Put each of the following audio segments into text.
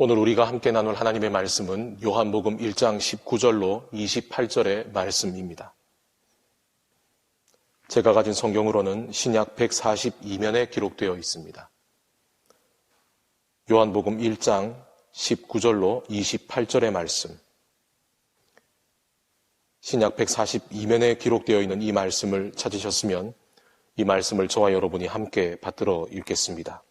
오늘 우리가 함께 나눌 하나님의 말씀은 요한복음 1장 19절로 28절의 말씀입니다. 제가 가진 성경으로는 신약 142면에 기록되어 있습니다. 요한복음 1장 19절로 28절의 말씀. 신약 142면에 기록되어 있는 이 말씀을 찾으셨으면 이 말씀을 저와 여러분이 함께 받들어 읽겠습니다.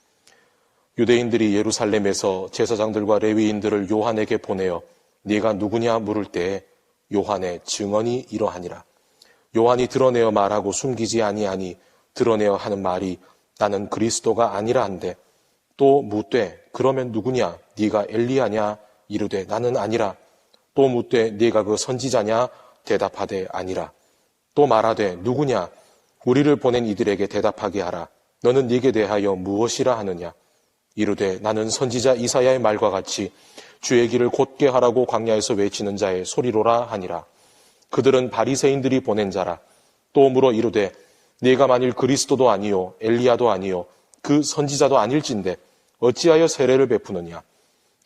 유대인들이 예루살렘에서 제사장들과 레위인들을 요한에게 보내어 네가 누구냐 물을 때에 요한의 증언이 이러하니라. 요한이 드러내어 말하고 숨기지 아니하니 드러내어 하는 말이 나는 그리스도가 아니라 한데 또 묻되 그러면 누구냐 네가 엘리야냐 이르되 나는 아니라 또 묻되 네가 그 선지자냐 대답하되 아니라 또 말하되 누구냐 우리를 보낸 이들에게 대답하게 하라. 너는 네게 대하여 무엇이라 하느냐 이르되 나는 선지자 이사야의 말과 같이 주의 길을 곧게 하라고 광야에서 외치는 자의 소리로라 하니라. 그들은 바리새인들이 보낸 자라. 또 물어 이르되 네가 만일 그리스도도 아니요 엘리야도 아니요 그 선지자도 아닐진데 어찌하여 세례를 베푸느냐.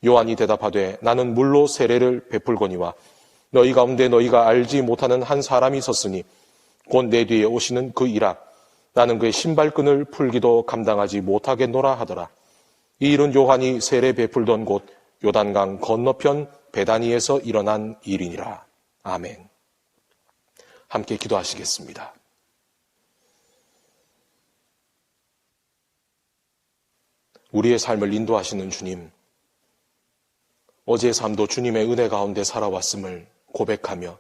요한이 대답하되 나는 물로 세례를 베풀거니와 너희 가운데 너희가 알지 못하는 한 사람이 섰으니 곧 내 뒤에 오시는 그 이라. 나는 그의 신발끈을 풀기도 감당하지 못하겠노라 하더라. 이 일은 요한이 세례 베풀던 곳 요단강 건너편 베다니에서 일어난 일이니라. 아멘. 함께 기도하시겠습니다. 우리의 삶을 인도하시는 주님, 어제의 삶도 주님의 은혜 가운데 살아왔음을 고백하며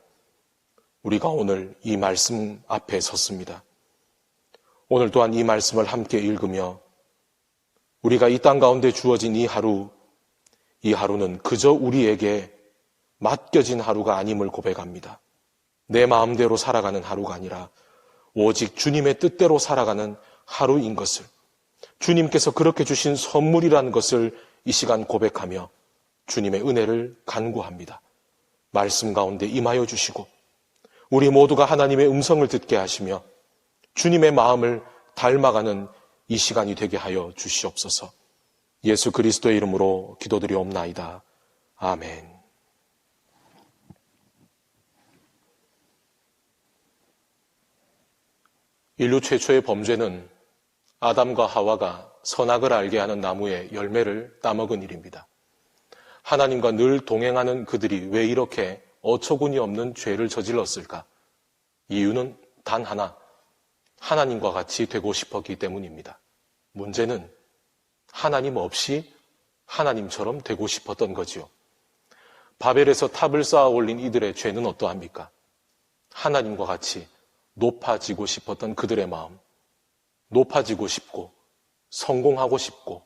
우리가 오늘 이 말씀 앞에 섰습니다. 오늘 또한 이 말씀을 함께 읽으며 우리가 이 땅 가운데 주어진 이 하루는 그저 우리에게 맡겨진 하루가 아님을 고백합니다. 내 마음대로 살아가는 하루가 아니라 오직 주님의 뜻대로 살아가는 하루인 것을, 주님께서 그렇게 주신 선물이라는 것을 이 시간 고백하며 주님의 은혜를 간구합니다. 말씀 가운데 임하여 주시고 우리 모두가 하나님의 음성을 듣게 하시며 주님의 마음을 닮아가는 이 시간이 되게 하여 주시옵소서. 예수 그리스도의 이름으로 기도드리옵나이다. 아멘. 인류 최초의 범죄는 아담과 하와가 선악을 알게 하는 나무의 열매를 따먹은 일입니다. 하나님과 늘 동행하는 그들이 왜 이렇게 어처구니 없는 죄를 저질렀을까? 이유는 단 하나, 하나님과 같이 되고 싶었기 때문입니다. 문제는 하나님 없이 하나님처럼 되고 싶었던 거지요. 바벨에서 탑을 쌓아 올린 이들의 죄는 어떠합니까? 하나님과 같이 높아지고 싶었던 그들의 마음, 높아지고 싶고 성공하고 싶고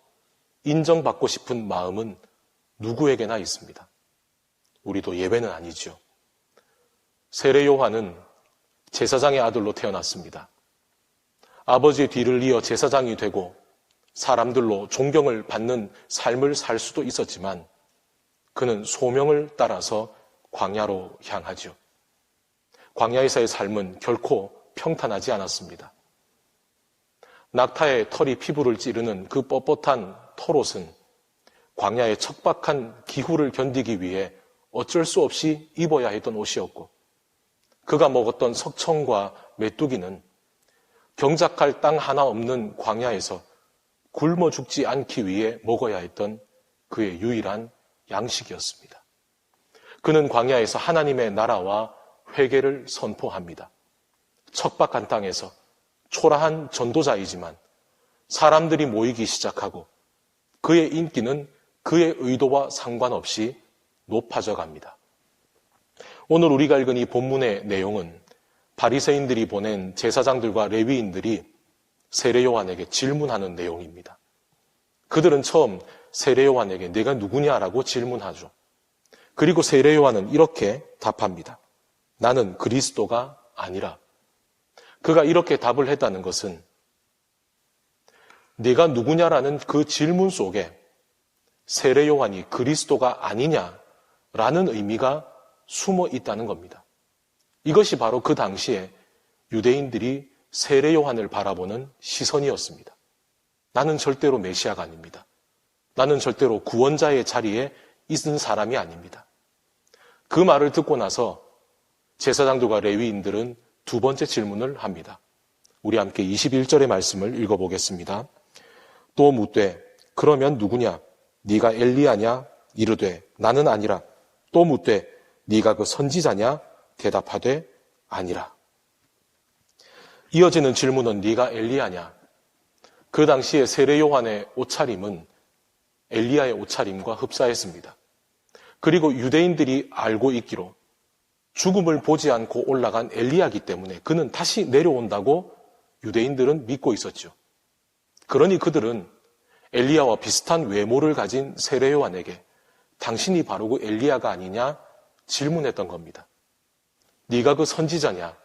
인정받고 싶은 마음은 누구에게나 있습니다. 우리도 예외는 아니죠. 세례 요한은 제사장의 아들로 태어났습니다. 아버지의 뒤를 이어 제사장이 되고 사람들로 존경을 받는 삶을 살 수도 있었지만 그는 소명을 따라서 광야로 향하죠. 광야에서의 삶은 결코 평탄하지 않았습니다. 낙타의 털이 피부를 찌르는 그 뻣뻣한 털옷은 광야의 척박한 기후를 견디기 위해 어쩔 수 없이 입어야 했던 옷이었고 그가 먹었던 석청과 메뚜기는 경작할 땅 하나 없는 광야에서 굶어 죽지 않기 위해 먹어야 했던 그의 유일한 양식이었습니다. 그는 광야에서 하나님의 나라와 회개를 선포합니다. 척박한 땅에서 초라한 전도자이지만 사람들이 모이기 시작하고 그의 인기는 그의 의도와 상관없이 높아져 갑니다. 오늘 우리가 읽은 이 본문의 내용은 바리새인들이 보낸 제사장들과 레위인들이 세례 요한에게 질문하는 내용입니다. 그들은 처음 세례 요한에게 내가 누구냐라고 질문하죠. 그리고 세례 요한은 이렇게 답합니다. 나는 그리스도가 아니라. 그가 이렇게 답을 했다는 것은 네가 누구냐라는 그 질문 속에 세례 요한이 그리스도가 아니냐라는 의미가 숨어 있다는 겁니다. 이것이 바로 그 당시에 유대인들이 세례 요한을 바라보는 시선이었습니다. 나는 절대로 메시아가 아닙니다. 나는 절대로 구원자의 자리에 있는 사람이 아닙니다. 그 말을 듣고 나서 제사장들과 레위인들은 두 번째 질문을 합니다. 우리 함께 21절의 말씀을 읽어보겠습니다. 또 묻되 그러면 누구냐? 네가 엘리야냐? 이르되 나는 아니라. 또 묻되 네가 그 선지자냐? 대답하되 아니라. 이어지는 질문은 네가 엘리야냐? 그 당시에 세례 요한의 옷차림은 엘리야의 옷차림과 흡사했습니다. 그리고 유대인들이 알고 있기로 죽음을 보지 않고 올라간 엘리야이기 때문에 그는 다시 내려온다고 유대인들은 믿고 있었죠. 그러니 그들은 엘리야와 비슷한 외모를 가진 세례 요한에게 당신이 바로 그 엘리야가 아니냐 질문했던 겁니다. 네가 그 선지자냐?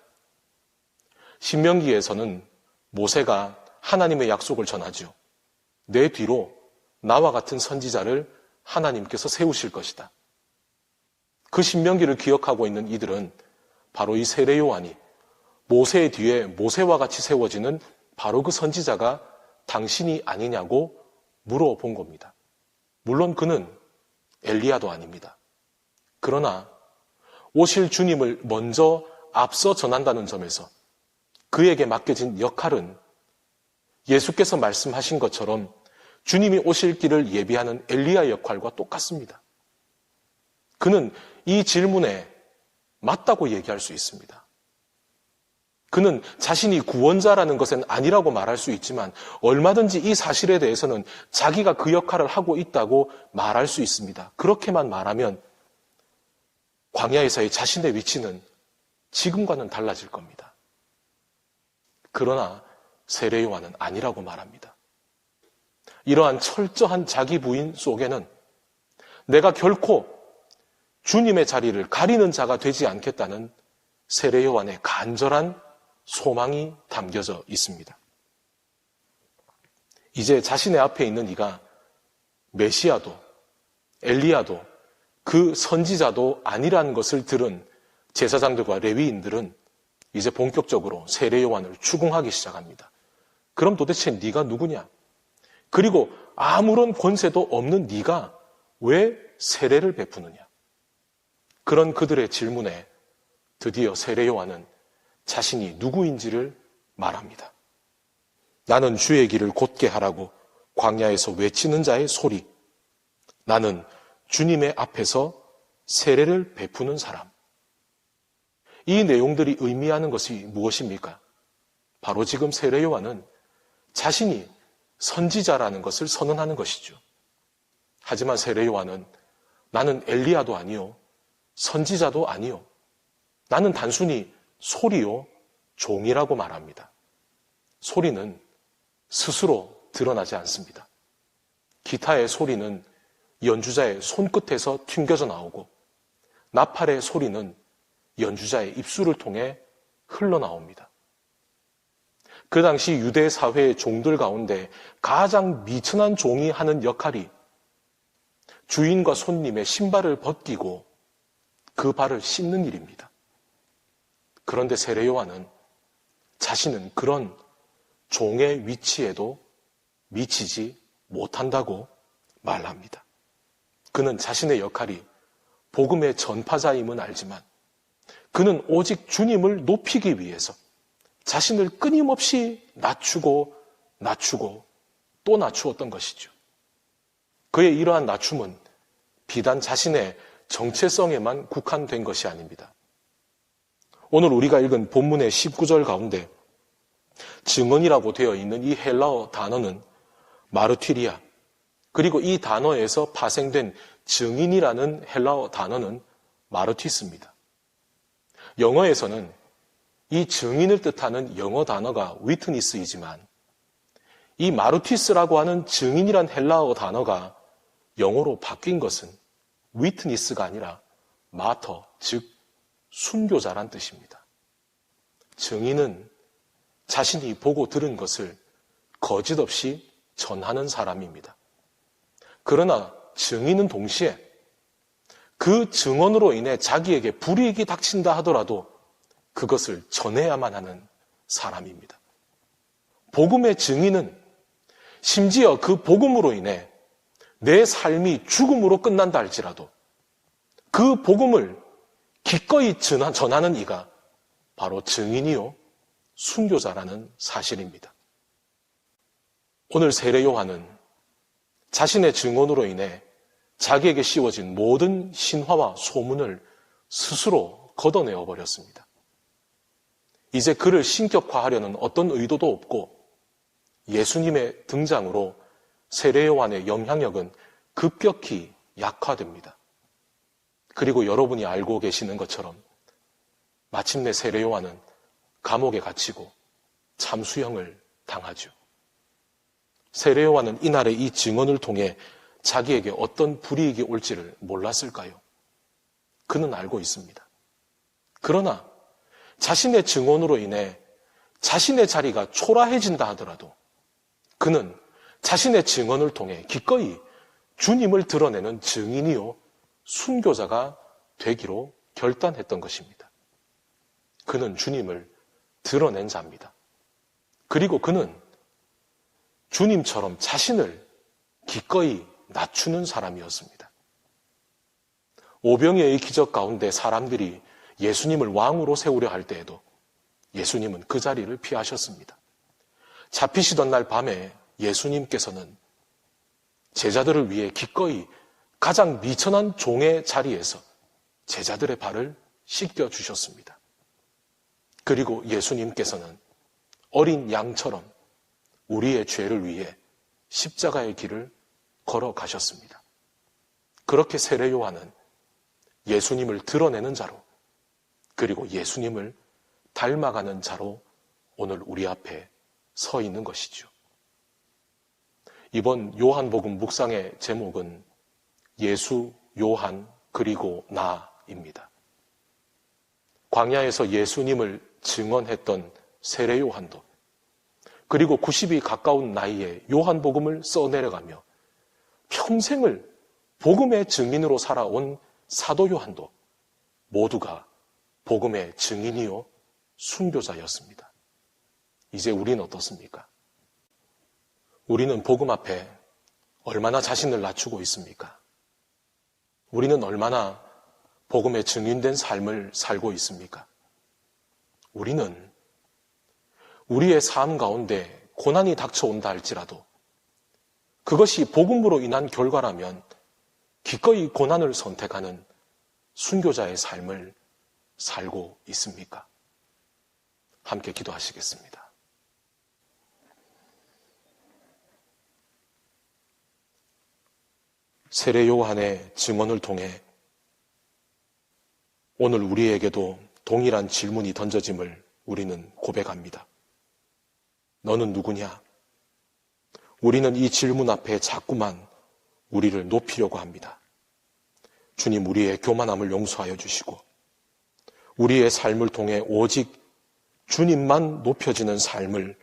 신명기에서는 모세가 하나님의 약속을 전하죠. 내 뒤로 나와 같은 선지자를 하나님께서 세우실 것이다. 그 신명기를 기억하고 있는 이들은 바로 이 세례 요한이 모세의 뒤에 모세와 같이 세워지는 바로 그 선지자가 당신이 아니냐고 물어본 겁니다. 물론 그는 엘리야도 아닙니다. 그러나 오실 주님을 먼저 앞서 전한다는 점에서 그에게 맡겨진 역할은 예수께서 말씀하신 것처럼 주님이 오실 길을 예비하는 엘리야의 역할과 똑같습니다. 그는 이 질문에 맞다고 얘기할 수 있습니다. 그는 자신이 구원자라는 것은 아니라고 말할 수 있지만 얼마든지 이 사실에 대해서는 자기가 그 역할을 하고 있다고 말할 수 있습니다. 그렇게만 말하면 광야에서의 자신의 위치는 지금과는 달라질 겁니다. 그러나 세례 요한은 아니라고 말합니다. 이러한 철저한 자기 부인 속에는 내가 결코 주님의 자리를 가리는 자가 되지 않겠다는 세례 요한의 간절한 소망이 담겨져 있습니다. 이제 자신의 앞에 있는 이가 메시아도 엘리야도 그 선지자도 아니라는 것을 들은 제사장들과 레위인들은 이제 본격적으로 세례 요한을 추궁하기 시작합니다. 그럼 도대체 네가 누구냐? 그리고 아무런 권세도 없는 네가 왜 세례를 베푸느냐? 그런 그들의 질문에 드디어 세례 요한은 자신이 누구인지를 말합니다. 나는 주의 길을 곧게 하라고 광야에서 외치는 자의 소리. 나는 주님의 앞에서 세례를 베푸는 사람. 이 내용들이 의미하는 것이 무엇입니까? 바로 지금 세례 요한은 자신이 선지자라는 것을 선언하는 것이죠. 하지만 세례 요한은 나는 엘리야도 아니요, 선지자도 아니요, 나는 단순히 소리요, 종이라고 말합니다. 소리는 스스로 드러나지 않습니다. 기타의 소리는 연주자의 손끝에서 튕겨져 나오고 나팔의 소리는 연주자의 입술을 통해 흘러나옵니다. 그 당시 유대 사회의 종들 가운데 가장 미천한 종이 하는 역할이 주인과 손님의 신발을 벗기고 그 발을 씻는 일입니다. 그런데 세례 요한은 자신은 그런 종의 위치에도 미치지 못한다고 말합니다. 그는 자신의 역할이 복음의 전파자임은 알지만 그는 오직 주님을 높이기 위해서 자신을 끊임없이 낮추고 또 낮추었던 것이죠. 그의 이러한 낮춤은 비단 자신의 정체성에만 국한된 것이 아닙니다. 오늘 우리가 읽은 본문의 19절 가운데 증언이라고 되어 있는 이 헬라어 단어는 마르티리아, 그리고 이 단어에서 파생된 증인이라는 헬라어 단어는 마르티스입니다. 영어에서는 이 증인을 뜻하는 영어 단어가 위트니스이지만 이 마르티스라고 하는 증인이란 헬라어 단어가 영어로 바뀐 것은 위트니스가 아니라 마터, 즉 순교자란 뜻입니다. 증인은 자신이 보고 들은 것을 거짓 없이 전하는 사람입니다. 그러나 증인은 동시에 그 증언으로 인해 자기에게 불이익이 닥친다 하더라도 그것을 전해야만 하는 사람입니다. 복음의 증인은 심지어 그 복음으로 인해 내 삶이 죽음으로 끝난다 할지라도 그 복음을 기꺼이 전하는 이가 바로 증인이요 순교자라는 사실입니다. 오늘 세례 요한은 자신의 증언으로 인해 자기에게 씌워진 모든 신화와 소문을 스스로 걷어내어 버렸습니다. 이제 그를 신격화하려는 어떤 의도도 없고 예수님의 등장으로 세례 요한의 영향력은 급격히 약화됩니다. 그리고 여러분이 알고 계시는 것처럼 마침내 세례 요한은 감옥에 갇히고 참수형을 당하죠. 세례 요한은 이날의 이 증언을 통해 자기에게 어떤 불이익이 올지를 몰랐을까요? 그는 알고 있습니다. 그러나 자신의 증언으로 인해 자신의 자리가 초라해진다 하더라도 그는 자신의 증언을 통해 기꺼이 주님을 드러내는 증인이요 순교자가 되기로 결단했던 것입니다. 그는 주님을 드러낸 자입니다. 그리고 그는 주님처럼 자신을 기꺼이 낮추는 사람이었습니다. 오병이어의 기적 가운데 사람들이 예수님을 왕으로 세우려 할 때에도 예수님은 그 자리를 피하셨습니다. 잡히시던 날 밤에 예수님께서는 제자들을 위해 기꺼이 가장 미천한 종의 자리에서 제자들의 발을 씻겨주셨습니다. 그리고 예수님께서는 어린 양처럼 우리의 죄를 위해 십자가의 길을 걸어가셨습니다. 그렇게 세례 요한은 예수님을 드러내는 자로 그리고 예수님을 닮아가는 자로 오늘 우리 앞에 서 있는 것이죠. 이번 요한복음 묵상의 제목은 예수, 요한, 그리고 나입니다. 광야에서 예수님을 증언했던 세례 요한도 그리고 90이 가까운 나이에 요한복음을 써내려가며 평생을 복음의 증인으로 살아온 사도 요한도 모두가 복음의 증인이요 순교자였습니다. 이제 우리는 어떻습니까? 우리는 복음 앞에 얼마나 자신을 낮추고 있습니까? 우리는 얼마나 복음의 증인된 삶을 살고 있습니까? 우리는 우리의 삶 가운데 고난이 닥쳐온다 할지라도 그것이 복음으로 인한 결과라면 기꺼이 고난을 선택하는 순교자의 삶을 살고 있습니까? 함께 기도하시겠습니다. 세례 요한의 증언을 통해 오늘 우리에게도 동일한 질문이 던져짐을 우리는 고백합니다. 너는 누구냐? 우리는 이 질문 앞에 자꾸만 우리를 높이려고 합니다. 주님, 우리의 교만함을 용서하여 주시고 우리의 삶을 통해 오직 주님만 높여지는 삶을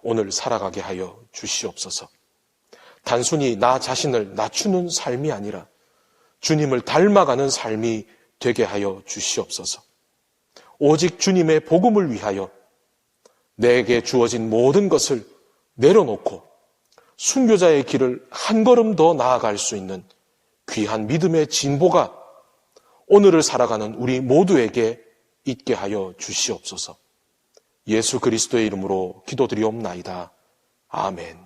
오늘 살아가게 하여 주시옵소서. 단순히 나 자신을 낮추는 삶이 아니라 주님을 닮아가는 삶이 되게 하여 주시옵소서. 오직 주님의 복음을 위하여 내게 주어진 모든 것을 내려놓고 순교자의 길을 한 걸음 더 나아갈 수 있는 귀한 믿음의 진보가 오늘을 살아가는 우리 모두에게 있게 하여 주시옵소서. 예수 그리스도의 이름으로 기도드리옵나이다. 아멘.